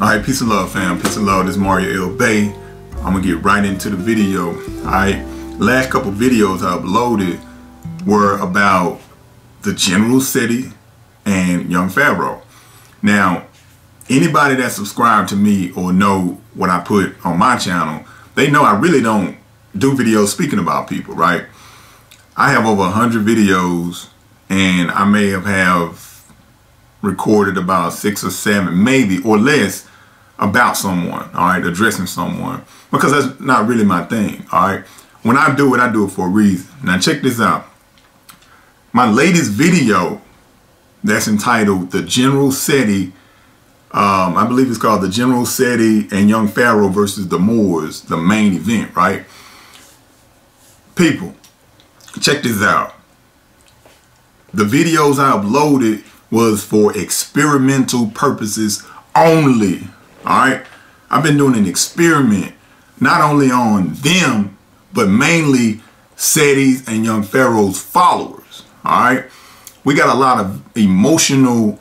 Alright, peace and love, fam. Peace and love. This is Moreno Bey. I'm gonna get right into the video. Alright, last couple videos I uploaded were about the General City and Young Pharaoh. Now, anybody that subscribed to me or know what I put on my channel, they know I really don't do videos speaking about people, right? I have over 100 videos, and I may have recorded about 6 or 7, maybe, or less, about someone, all right, addressing someone, because that's not really my thing, all right? When I do it for a reason. Now check this out. My latest video that's entitled The General City, I believe it's called The General City and Young Pharaoh versus the Moors, the main event, right? People, check this out. The videos I uploaded was for experimental purposes only, all right? I've been doing an experiment, not only on them, but mainly Seti's and Young Pharaoh's followers, all right? We got a lot of emotional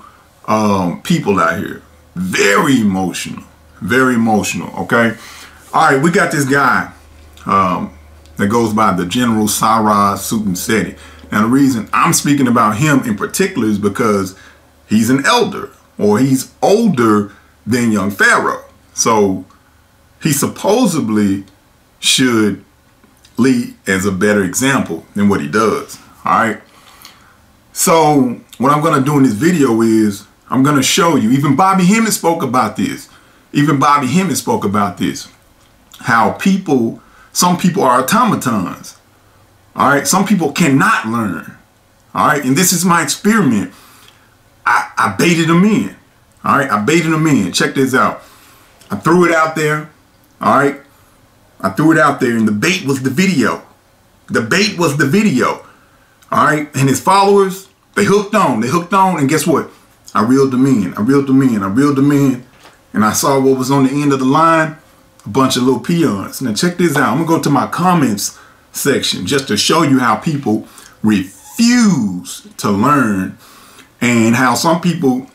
people out here. Very emotional, okay? All right, we got this guy that goes by the General Sarah Sultan Seti. Now, the reason I'm speaking about him in particular is because he's an elder, or he's older than Young Pharaoh. So he supposedly should lead as a better example than what he does, all right? So what I'm going to do in this video is I'm going to show you, even Bobby Hemmett spoke about this. How some people are automatons. All right. Some people cannot learn. All right. And this is my experiment. I baited them in. All right. I baited them in. Check this out. I threw it out there. All right. I threw it out there, and the bait was the video. All right. And his followers, they hooked on. And guess what? I reeled them in. And I saw what was on the end of the line. A bunch of little peons. Now check this out. I'm going to go to my comments section just to show you how people refuse to learn, and how some people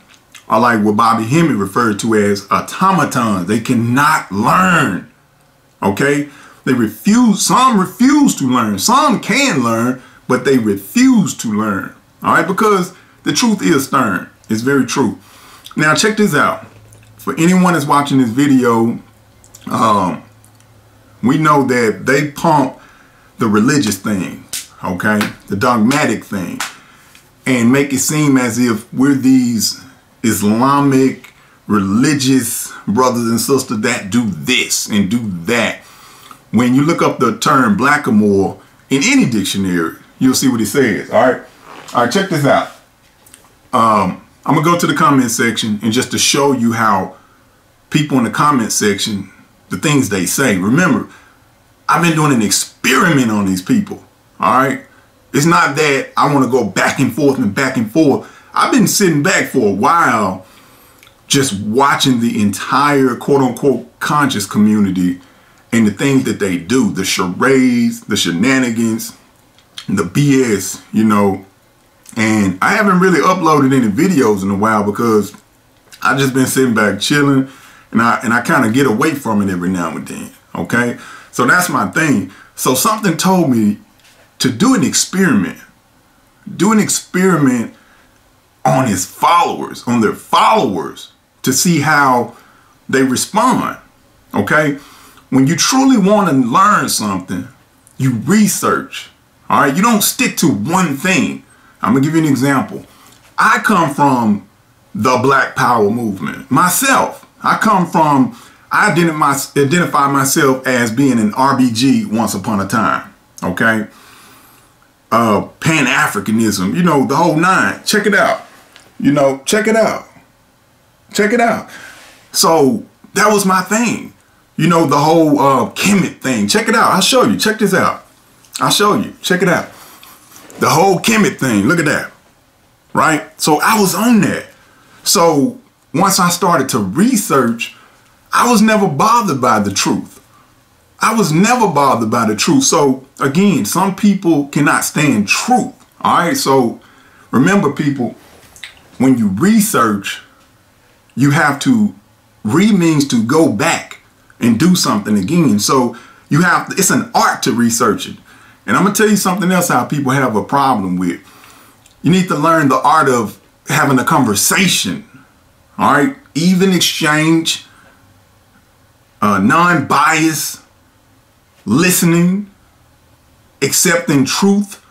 are like what Bobby Hemmett referred to as automatons. They cannot learn. Okay? Some refuse to learn. Some can learn, but they refuse to learn. All right? Because the truth is stern. It's very true. Now check this out. For anyone that's watching this video, we know that they pump the religious thing, okay, the dogmatic thing, and make it seem as if we're these Islamic religious brothers and sisters that do this and do that. When you look up the term blackamoor in any dictionary, you'll see what it says. All right, check this out. I'm gonna go to the comment section, and just to show you how people in the comment section, the things they say. Remember, I've been doing an experiment on these people, all right? It's not that I want to go back and forth. I've been sitting back for a while just watching the entire quote-unquote conscious community and the things that they do, the charades, the shenanigans, the BS, you know. And I haven't really uploaded any videos in a while because I've just been sitting back chilling, and I kind of get away from it every now and then, okay? So that's my thing. So something told me to do an experiment. Do an experiment on his followers, on their followers, to see how they respond, okay? When you truly want to learn something, you research, all right? You don't stick to one thing. I'm going to give you an example. I come from the Black Power movement myself. I identify myself as being an RBG once upon a time, okay? Pan-Africanism, you know, the whole nine. Check it out. You know, check it out. So that was my thing. You know, the whole Kemet thing. Check it out. I'll show you. Check this out. Check it out. The whole Kemet thing. Look at that. Right? So I was on that. So once I started to research, I was never bothered by the truth. So again, some people cannot stand truth. All right. So remember, people, when you research, you have to means to go back and do something again. So you have, it's an art to research it. And I'm gonna tell you something else how people have a problem with. You need to learn the art of having a conversation. All right, even exchange, non-biased, listening, accepting truth.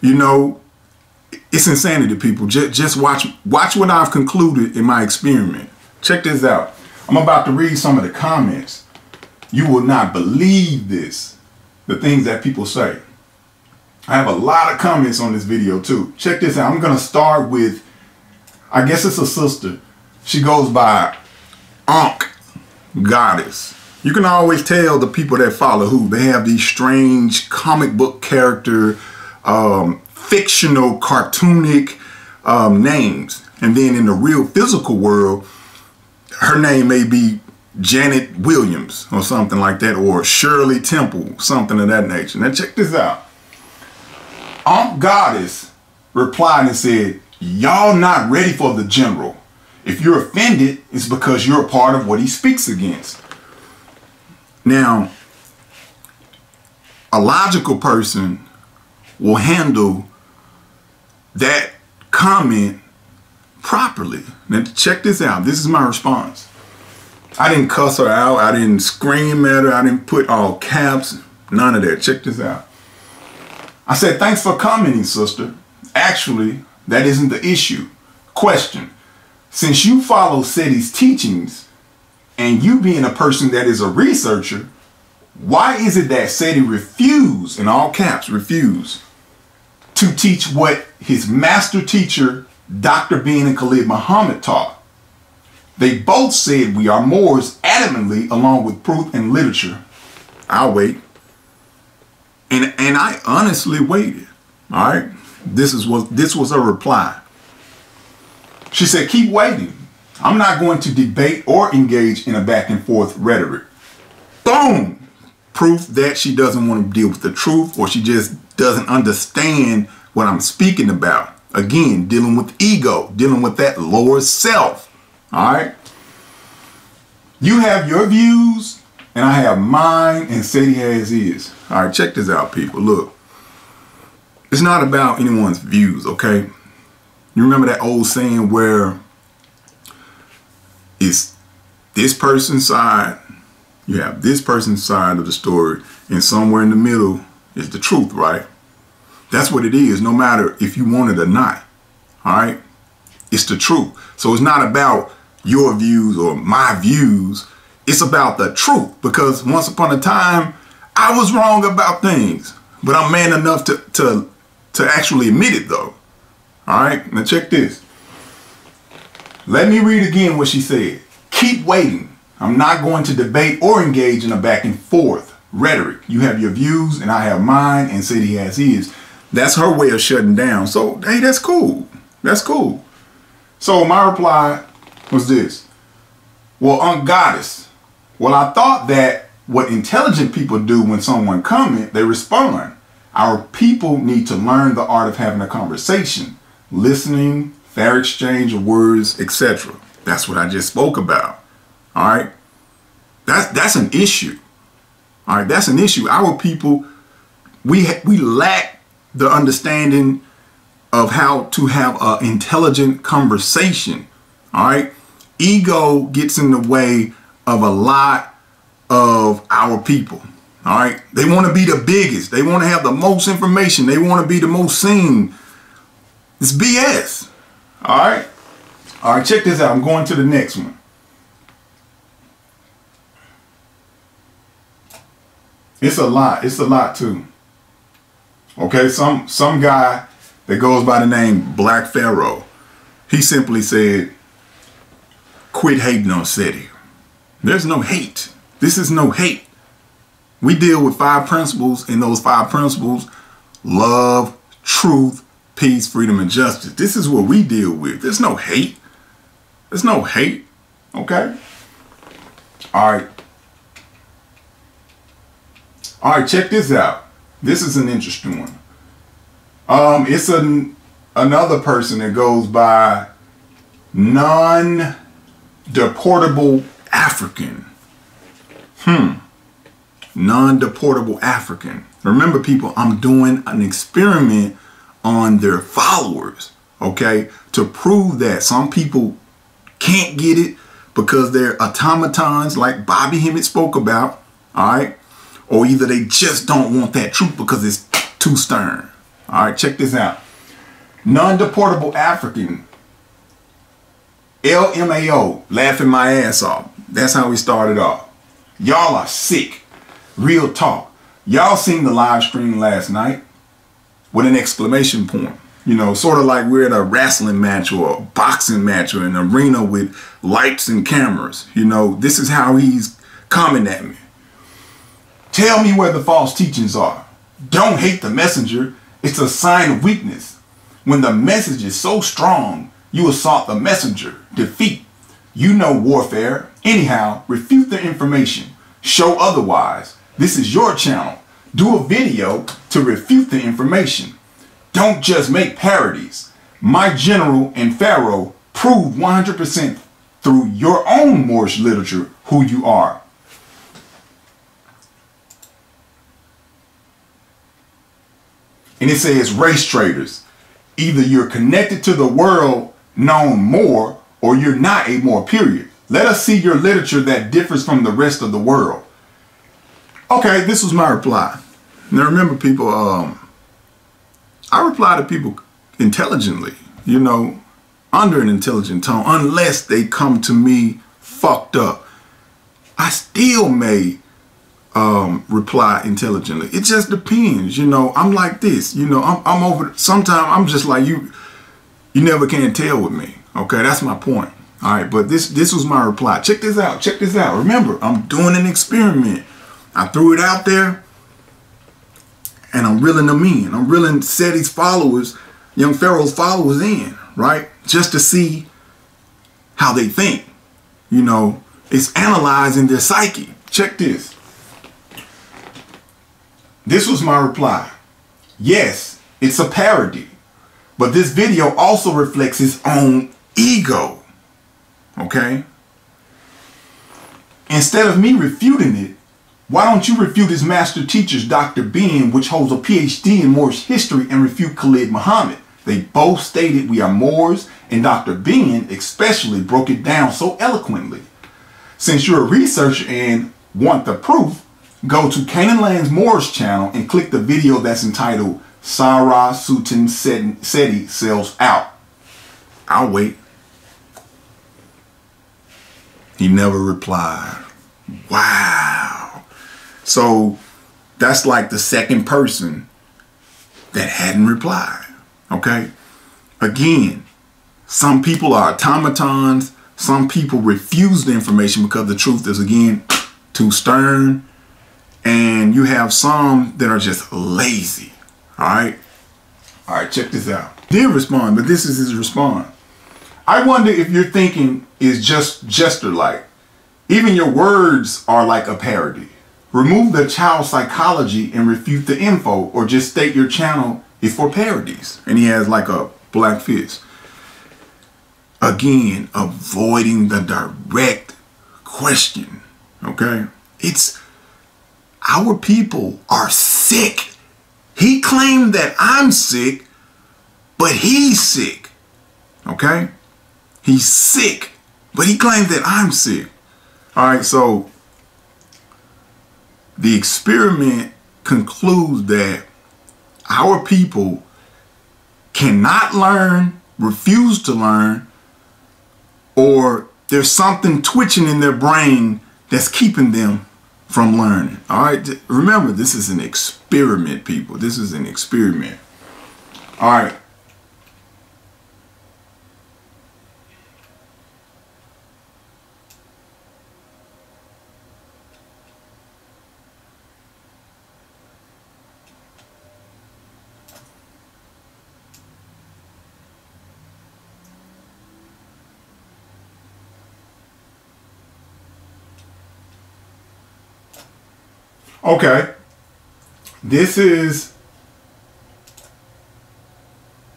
You know, it's insanity, people. Just watch what I've concluded in my experiment. Check this out. I'm about to read some of the comments. You will not believe this, the things that people say. I have a lot of comments on this video too. Check this out. I'm gonna start with, I guess it's a sister. She goes by Ankh Goddess. You can always tell the people that follow who. They have these strange comic book character, fictional, cartoonic names. And then in the real physical world, her name may be Janet Williams or something like that, or Shirley Temple, something of that nature. Now check this out. Ankh Goddess replied and said, y'all not ready for the general. If you're offended, it's because you're a part of what he speaks against. Now, a logical person will handle that comment properly. Now, check this out. This is my response. I didn't cuss her out. I didn't scream at her. I didn't put all caps. None of that. Check this out. I said, thanks for commenting, sister. Actually, that isn't the issue. Question. Since you follow SETI's teachings, and you being a person that is a researcher, why is it that SETI refused, in all caps, refused, to teach what his master teacher, Dr. Bin and Khalid Muhammad, taught? They both said we are Moors adamantly, along with proof and literature. I'll wait. And I honestly waited. All right. This was her reply. She said, keep waiting. I'm not going to debate or engage in a back and forth rhetoric. Boom. Proof that she doesn't want to deal with the truth, or she just doesn't understand what I'm speaking about. Again, dealing with ego, dealing with that lower self. All right. You have your views and I have mine, and SETI has his. All right. Check this out, people. Look, it's not about anyone's views. Okay. You remember that old saying where it's this person's side, you have this person's side of the story, and somewhere in the middle is the truth, right? That's what it is, no matter if you want it or not. All right? It's the truth. So it's not about your views or my views. It's about the truth, because once upon a time, I was wrong about things, but I'm man enough to actually admit it, though. All right, now check this. Let me read again what she said. Keep waiting. I'm not going to debate or engage in a back and forth rhetoric. You have your views and I have mine, and SETI has his. That's her way of shutting down. So, hey, that's cool. That's cool. So my reply was this. Well, Ankh Goddess, well, I thought that what intelligent people do when someone comments, they respond. Our people need to learn the art of having a conversation. Listening, fair exchange of words, etc. That's what I just spoke about. All right. That's an issue. All right. That's an issue. Our people, we lack the understanding of how to have an intelligent conversation. All right. Ego gets in the way of a lot of our people. All right. They want to be the biggest. They want to have the most information. They want to be the most seen. It's BS. All right. All right. Check this out. I'm going to the next one. It's a lot. It's a lot too. Okay. Some guy that goes by the name Black Pharaoh, he simply said, quit hating on SETI. There's no hate. This is no hate. We deal with 5 principles, and those 5 principles: love, truth, peace, freedom, and justice. This is what we deal with. There's no hate. There's no hate. Okay? All right. All right, check this out. This is an interesting one. It's another person that goes by Non-deportable African. Non-deportable African. Remember, people, I'm doing an experiment on their followers, okay, to prove that some people can't get it because they're automatons like Bobby Hemmett spoke about, all right, or either they just don't want that truth because it's too stern. All right, check this out. Non-deportable African, LMAO, laughing my ass off. That's how we started off. Y'all are sick. Real talk. Y'all seen the live stream last night with an exclamation point. You know, sort of like we're at a wrestling match or a boxing match or an arena with lights and cameras. You know, this is how he's coming at me. Tell me where the false teachings are. Don't hate the messenger. It's a sign of weakness. When the message is so strong, you assault the messenger. Defeat. You know warfare. Anyhow, refute the information. Show otherwise. This is your channel. Do a video to refute the information. Don't just make parodies. My general and Pharaoh proved 100% through your own Moorish literature who you are. And it says race traders. Either you're connected to the world known Moor or you're not a Moor, period. Let us see your literature that differs from the rest of the world. Okay, this was my reply. Now remember, people, I reply to people intelligently, you know, under an intelligent tone, unless they come to me fucked up. I still may reply intelligently. It just depends, you know. I'm like this, you know. I'm over. Sometimes I'm just like you. You never can tell with me. Okay, that's my point. All right, but this was my reply. Check this out. Check this out. Remember, I'm doing an experiment. I threw it out there, and I'm reeling them in. I'm reeling Seti's followers, young Pharaoh's followers in, right? Just to see how they think. You know, it's analyzing their psyche. Check this. This was my reply. Yes, it's a parody, but this video also reflects his own ego. Okay? Instead of me refuting it, why don't you refute his master teacher's Dr. Ben, which holds a PhD in Moorish history, and refute Khalid Muhammad? They both stated we are Moors, and Dr. Ben especially broke it down so eloquently. Since you're a researcher and want the proof, go to Canaan Land's Moorish channel and click the video that's entitled Sarah Sultan Seti Sells Out. I'll wait. He never replied. Wow. So that's like the second person that hadn't replied. Okay. Again, some people are automatons. Some people refuse the information because the truth is, again, too stern. And you have some that are just lazy. All right. All right. Check this out. He did respond, but this is his response. I wonder if your thinking is just jester-like. Even your words are like a parody. Remove the child psychology and refute the info, or just state your channel is for parodies. And he has like a black fist. Again, avoiding the direct question. Okay? It's our people are sick. He claimed that I'm sick, but he's sick. Okay? He's sick, but he claimed that I'm sick. All right, so the experiment concludes that our people cannot learn, refuse to learn, or there's something twitching in their brain that's keeping them from learning. All right, remember, this is an experiment, people. This is an experiment. All right. Okay, this is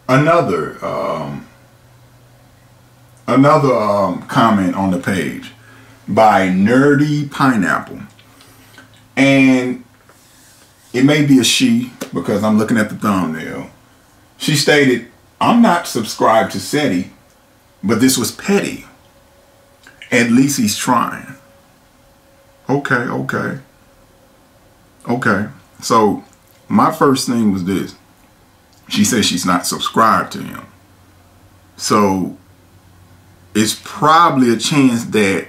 another another comment on the page by Nerdy Pineapple. And it may be a she because I'm looking at the thumbnail. She stated, I'm not subscribed to SETI, but this was petty. At least he's trying. Okay. So my first thing was this. She says she's not subscribed to him. So it's probably a chance that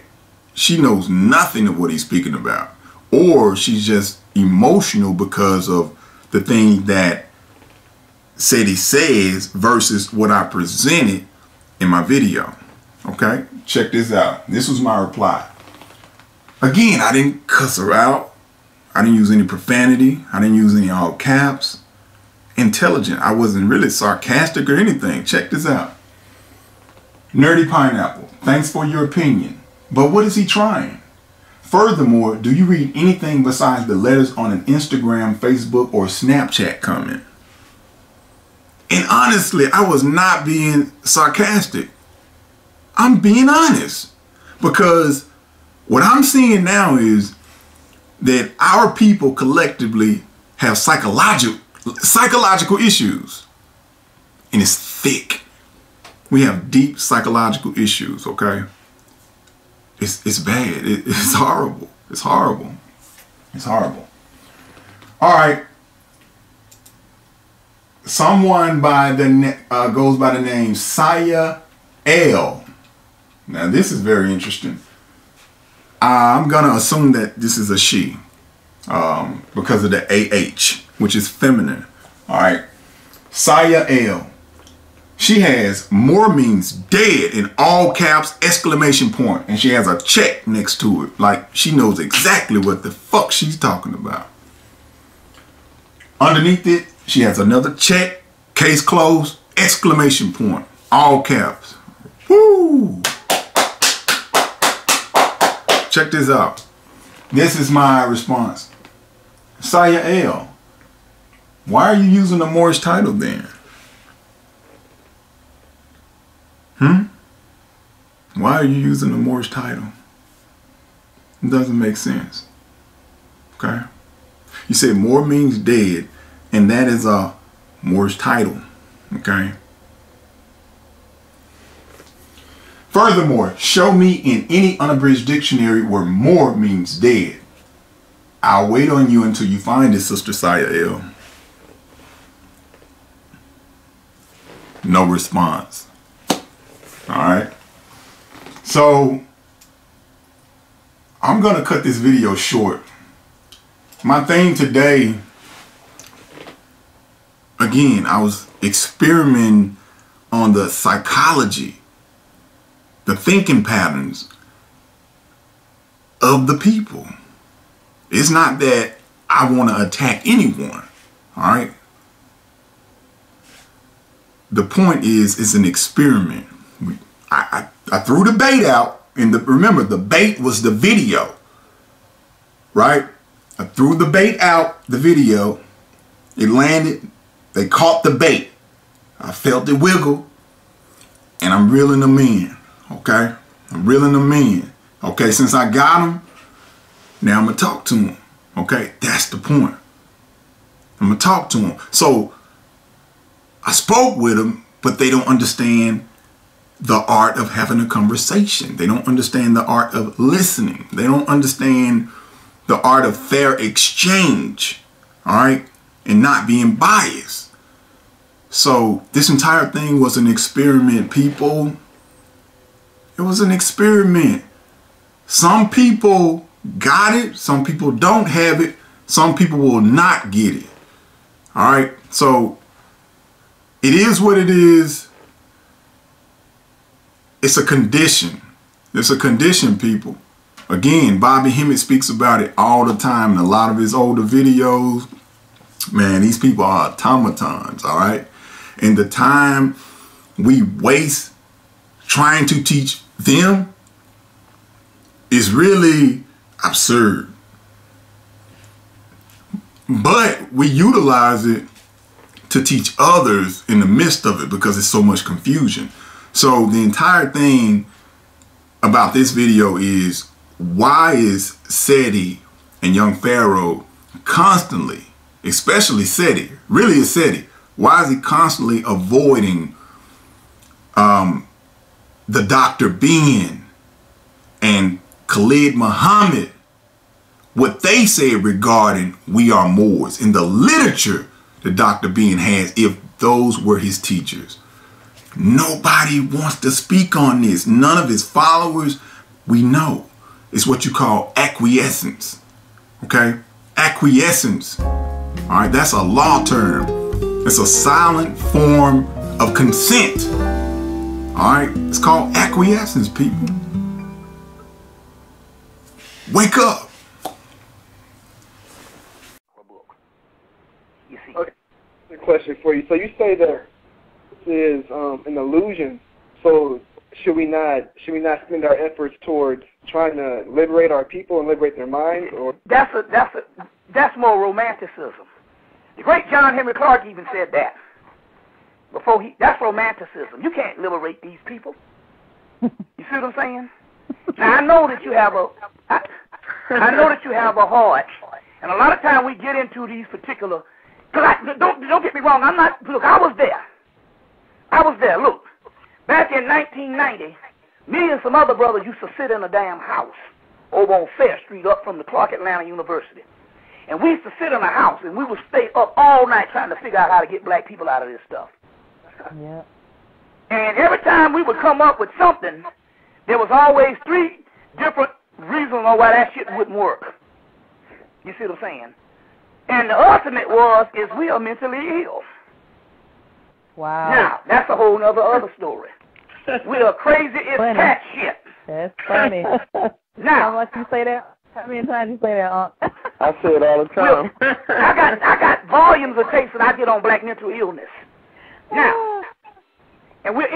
she knows nothing of what he's speaking about. Or she's just emotional because of the thing that SETI says versus what I presented in my video. Okay, check this out. This was my reply. Again, I didn't cuss her out. I didn't use any profanity. I didn't use any all caps. Intelligent. I wasn't really sarcastic or anything. Check this out. Nerdy Pineapple, thanks for your opinion. But what is he trying? Furthermore, do you read anything besides the letters on an Instagram, Facebook, or Snapchat comment? And honestly, I was not being sarcastic. I'm being honest. Because what I'm seeing now is that our people collectively have psychological issues. And it's thick. We have deep psychological issues, okay? It's bad. It's horrible. It's horrible. It's horrible. All right. Someone goes by the name Saya L. Now this is very interesting. I'm gonna assume that this is a she because of the AH, which is feminine. All right. Saya L. She has Moor means dead in all caps, exclamation point, and she has a check next to it. Like she knows exactly what the fuck she's talking about. Underneath it, she has another check, case closed, exclamation point, all caps. Woo! Check this out. This is my response. Saya L, why are you using the Moorish title then? Why are you using the Moorish title? It doesn't make sense. Okay? You said Moor means dead, and that is a Moorish title. Okay? Furthermore, show me in any unabridged dictionary where Moor means dead. I'll wait on you until you find it, Sister Saya L. No response. Alright. So, I'm going to cut this video short. My thing today, again, I was experimenting on the psychology, the thinking patterns of the people. It's not that I want to attack anyone. Alright. The point is, it's an experiment. I threw the bait out, and remember, the bait was the video, right? I threw the bait out, the video, it landed, they caught the bait. I felt it wiggle, and I'm reeling them in, okay? I'm reeling them in, okay? Since I got them, now I'm going to talk to them, okay? That's the point. I'm going to talk to them. So, I spoke with them, but they don't understand the art of having a conversation. They don't understand the art of listening. They don't understand the art of fair exchange, all right, and not being biased. So this entire thing was an experiment, people. It was an experiment. Some people got it. Some people don't have it. Some people will not get it. All right. So it is what it is. It's a condition. It's a condition, people. Again, Bobby Hemmett speaks about it all the time in a lot of his older videos. Man, these people are automatons, all right? And the time we waste trying to teach them is really absurd. But we utilize it to teach others in the midst of it because it's so much confusion. So the entire thing about this video is, why is Seti and young Pharaoh constantly, especially Seti, really is Seti, why is he constantly avoiding the Dr. Ben and Khalid Muhammad, what they said regarding we are Moors in the literature that Dr. Ben has, if those were his teachers? Nobody wants to speak on this. None of his followers. We know it's what you call acquiescence. Okay? Acquiescence. All right, that's a law term. It's a silent form of consent. All right, it's called acquiescence, people. Wake up. Okay, a question for you. So you say that this is an illusion. So should we not spend our efforts towards trying to liberate our people and liberate their minds? Or that's more romanticism. The great John Henry Clark even said that. That's romanticism. You can't liberate these people. You see what I'm saying? Now I know that you have a heart, and a lot of time we get into these particular. Don't get me wrong. Look, I was there. Look, back in 1990, me and some other brothers used to sit in a damn house over on Fair Street up from the Clark Atlanta University. And we used to sit in a house, and we would stay up all night trying to figure out how to get black people out of this stuff. Yeah. And every time we would come up with something, there was always 3 different reasons on why that shit wouldn't work. You see what I'm saying? And the ultimate is we are mentally ill. Wow. Now, that's a whole other story. We are crazy as cat shit. That's funny. Now, how much you say that? How many times you say that, Unc? I say it all the time. I got volumes of tapes that I get on black mental illness. Now, and we're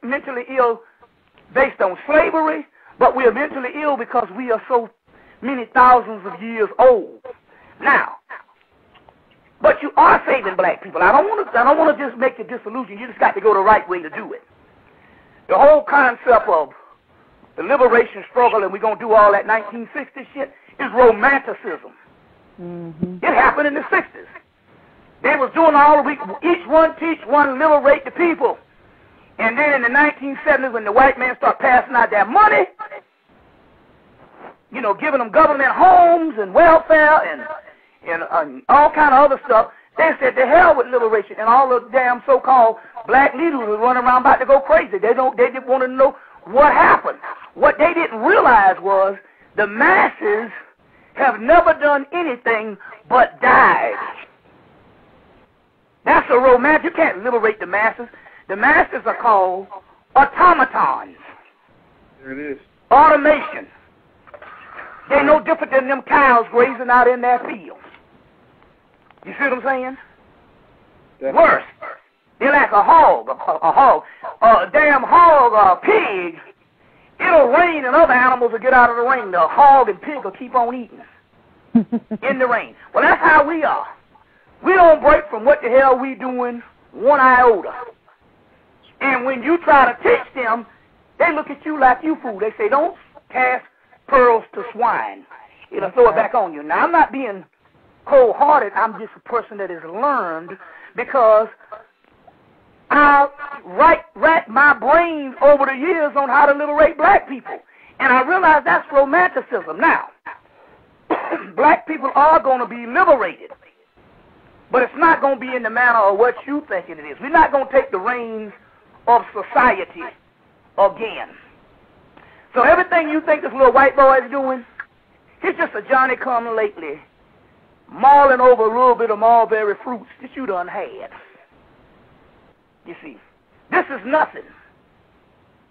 mentally ill based on slavery, but we are mentally ill because we are so many thousands of years old. Now, but you are saving black people. I don't want to just make the disillusion. You just got to go the right way to do it. The whole concept of the liberation struggle, and we're going to do all that 1960 shit, is romanticism. Mm-hmm. It happened in the 60s. They was doing all the week, each one teach one, liberate the people. And then in the 1970s, when the white man started passing out their money, you know, giving them government homes and welfare and all kind of other stuff, they said to hell with liberation. And all the damn so-called black leaders were running around about to go crazy. They didn't want to know what happened. What they didn't realize was the masses have never done anything but died. That's a romantic. You can't liberate the masses. The masses are called automatons. There it is. Automation. They're no different than them cows grazing out in their fields. You see what I'm saying? Definitely. Worse. They're like a hog, a damn hog or a pig. It'll rain and other animals will get out of the rain. The hog and pig will keep on eating in the rain. Well, that's how we are. We don't break from what the hell we doing one iota. And when you try to teach them, they look at you like you fool. They say, don't cast pearls to swine. It'll throw it back on you. Now, I'm not being cold-hearted. I'm just a person that has learned, because I racked my brains over the years on how to liberate black people. And I realized that's romanticism. Now, black people are going to be liberated, but it's not going to be in the manner of what you think it is. We're not going to take the reins of society again. So everything you think this little white boy is doing, he's just a Johnny-come-lately mauling over a little bit of mulberry fruits that you done had. You see, this is nothing.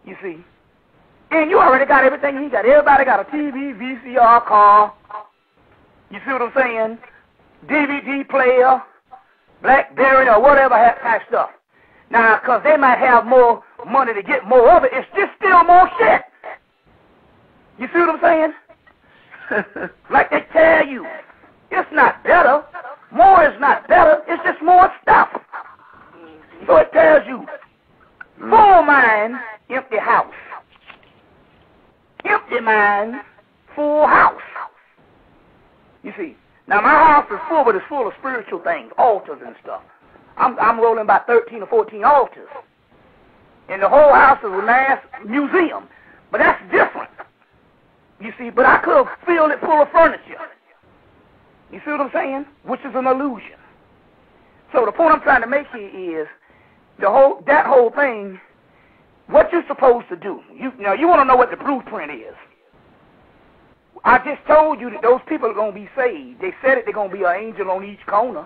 You see, and you already got everything he got. Everybody got a TV, VCR, car. You see what I'm saying? DVD player, BlackBerry, or whatever type stuff. Now, because they might have more money to get more of it, it's just still more shit. You see what I'm saying? Like they tell you, it's not better. More is not better. It's just more stuff. So it tells you, Full mind, empty house. Empty mind, full house. You see, now my house is full, but it's full of spiritual things, altars and stuff. I'm rolling about 13 or 14 altars. And the whole house is a mass museum. But that's different. You see, but I could fill it full of furniture. You see what I'm saying? Which is an illusion. So the point I'm trying to make here is that whole thing, what you're supposed to do. You want to know what the blueprint is. I just told you that those people are going to be saved. They said it, they're going to be an angel on each corner.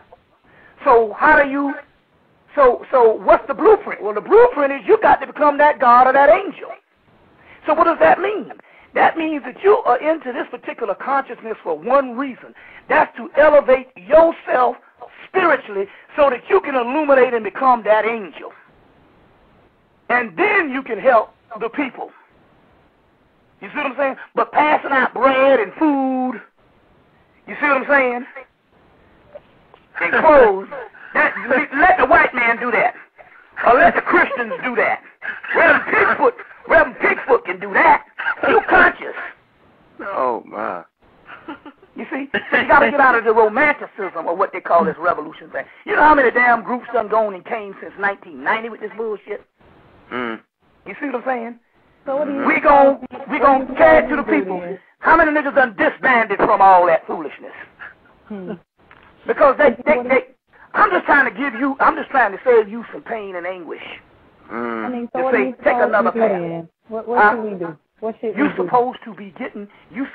So how do you, so what's the blueprint? Well, the blueprint is you got to become that God or that angel. So what does that mean? That means that you are into this particular consciousness for one reason. That's to elevate yourself spiritually so that you can illuminate and become that angel. And then you can help the people. You see what I'm saying? But passing out bread and food, you see what I'm saying? And clothes, let the white man do that. Or let the Christians do that. Reverend Pigfoot can do that. You're conscious. Oh, my. You see? So you got to get out of the romanticism of what they call this revolution thing. You know how many damn groups done gone and came since 1990 with this bullshit? Mm. You see what I'm saying? So what do you We gon' carry it to the people. How many niggas done disbanded from all that foolishness? Because I'm just trying to save you some pain and anguish. I mean, so You what say, do you take another do path. then? What should we do? What should we You're do?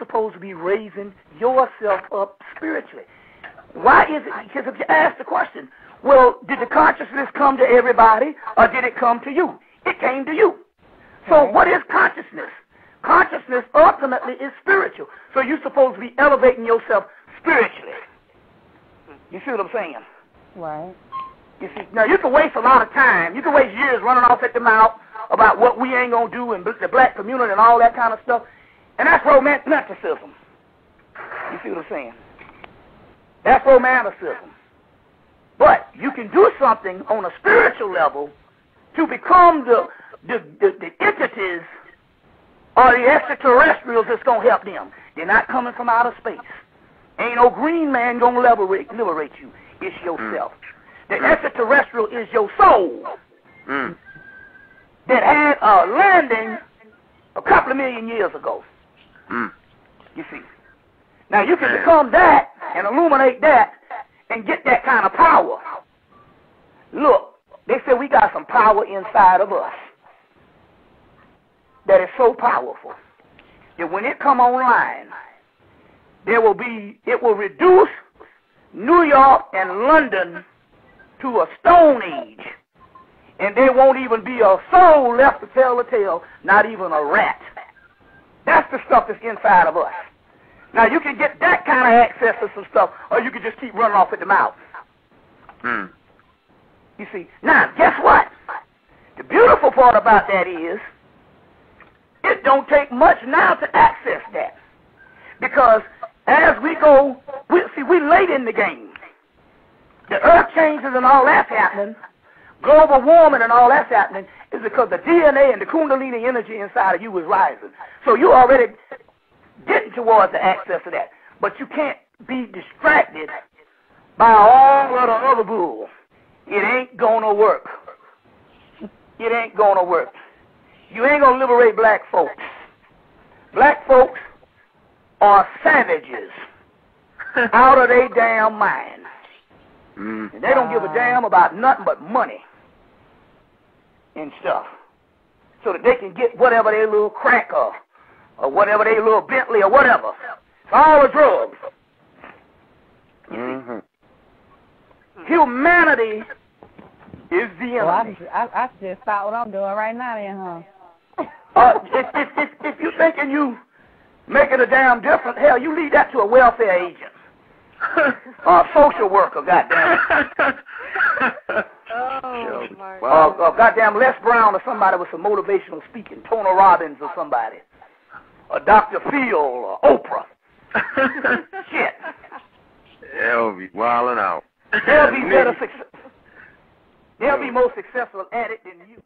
supposed to be raising yourself up spiritually. Why is it? Because if you ask the question, well, did the consciousness come to everybody or did it come to you? It came to you. So what is consciousness? Consciousness ultimately is spiritual. So you're supposed to be elevating yourself spiritually. You see what I'm saying? Right. You see, now you can waste a lot of time. You can waste years running off at the mouth about what we ain't gonna do and the black community and all that kind of stuff. And that's romanticism. You see what I'm saying? That's romanticism. But you can do something on a spiritual level to become the entities or the extraterrestrials that's gonna help them. They're not coming from outer space. Ain't no green man gonna liberate you. It's yourself. The extraterrestrial is your soul that had a landing a couple of million years ago. You see. Now you can become that and illuminate that and get that kind of power. Look, they say we got some power inside of us that is so powerful that when it come online, it will reduce New York and London to a stone age, and there won't even be a soul left to tell the tale, not even a rat. That's the stuff that's inside of us. Now you can get that kind of access to some stuff, or you can just keep running off at the mouth. You see, now guess what? The beautiful part about that is it don't take much now to access that, because as we go, we late in the game. The earth changes and all that's happening, global warming and all that's happening, is because the DNA and the Kundalini energy inside of you is rising. So you're already getting towards the access to that. But you can't be distracted by all of the other bull. It ain't gonna work. It ain't gonna work. You ain't gonna liberate black folks. Black folks are savages out of their damn mind. And they don't give a damn about nothing but money and stuff, so that they can get whatever their little crack or whatever their little Bentley or whatever. It's all the drugs. Humanity is the enemy. Well, I just stop what I'm doing right now then, huh? If you thinking you making a damn difference, hell, you leave that to a welfare agent. Or a social worker, goddamn. Oh, my God. Or goddamn Les Brown or somebody with some motivational speaking, Tony Robbins or somebody. Or Dr. Phil or Oprah. Shit. They'll be wilding out. They'll be more successful at it than you.